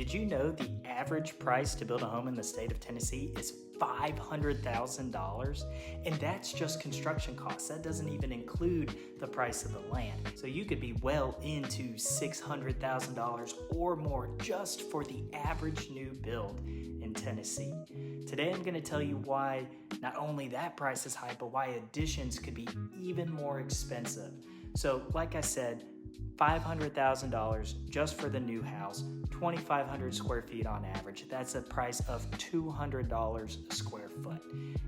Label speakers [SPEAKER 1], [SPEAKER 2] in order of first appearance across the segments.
[SPEAKER 1] Did you know the average price to build a home in the state of Tennessee is $500,000? And that's just construction costs. That doesn't even include the price of the land. So you could be well into $600,000 or more just for the average new build in Tennessee. Today I'm going to tell you why not only that price is high, but why additions could be even more expensive. So like I said, $500,000 just for the new house, 2,500 square feet on average. That's a price of $200 a square foot.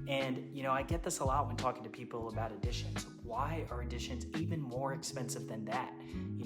[SPEAKER 1] And I get this a lot when talking to people about additions. Why are additions even more expensive than that?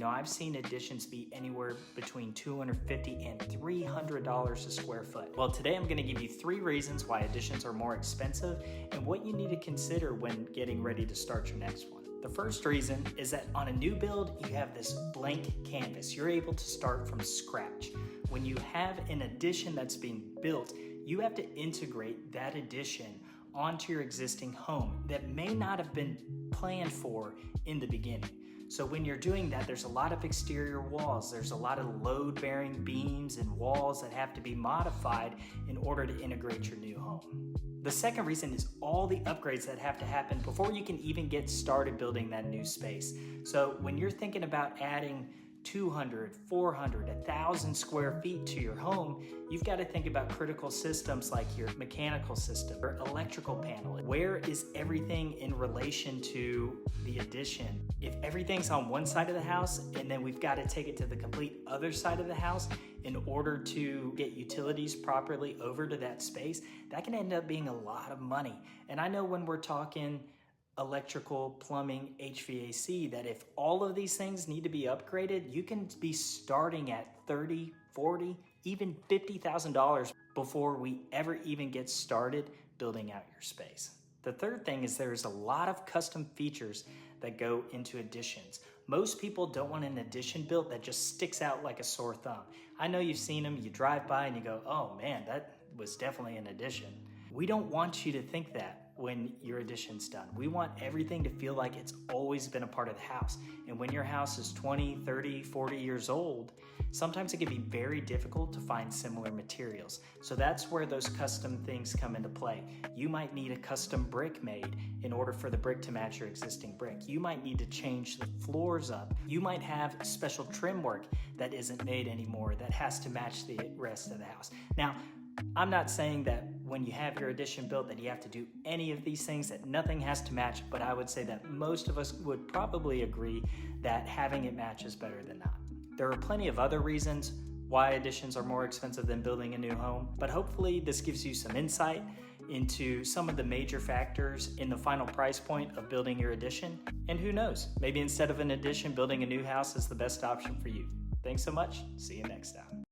[SPEAKER 1] I've seen additions be anywhere between $250 and $300 a square foot. Well, today I'm going to give you 3 reasons why additions are more expensive and what you need to consider when getting ready to start your next one. The first reason is that on a new build, you have this blank canvas. You're able to start from scratch. When you have an addition that's being built, you have to integrate that addition onto your existing home that may not have been planned for in the beginning. So when you're doing that, there's a lot of exterior walls. There's a lot of load-bearing beams and walls that have to be modified in order to integrate your new home. The second reason is all the upgrades that have to happen before you can even get started building that new space. So when you're thinking about adding 200, 400, 1,000 square feet to your home, you've got to think about critical systems like your mechanical system or electrical panel. Where is everything in relation to the addition? If everything's on one side of the house and then we've got to take it to the complete other side of the house in order to get utilities properly over to that space, that can end up being a lot of money. And I know when we're talking electrical, plumbing, HVAC, that if all of these things need to be upgraded, you can be starting at $30, $40, even $50,000 before we ever even get started building out your space. The third thing is there's a lot of custom features that go into additions. Most people don't want an addition built that just sticks out like a sore thumb. I know you've seen them, you drive by and you go, oh man, that was definitely an addition. We don't want you to think that when your addition's done. We want everything to feel like it's always been a part of the house. And when your house is 20, 30, 40 years old, sometimes it can be very difficult to find similar materials. So that's where those custom things come into play. You might need a custom brick made in order for the brick to match your existing brick. You might need to change the floors up. You might have special trim work that isn't made anymore that has to match the rest of the house. Now, I'm not saying that when you have your addition built that you have to do any of these things, that nothing has to match, but I would say that most of us would probably agree that having it match is better than not. There are plenty of other reasons why additions are more expensive than building a new home, but hopefully this gives you some insight into some of the major factors in the final price point of building your addition. And who knows, maybe instead of an addition, building a new house is the best option for you. Thanks so much. See you next time.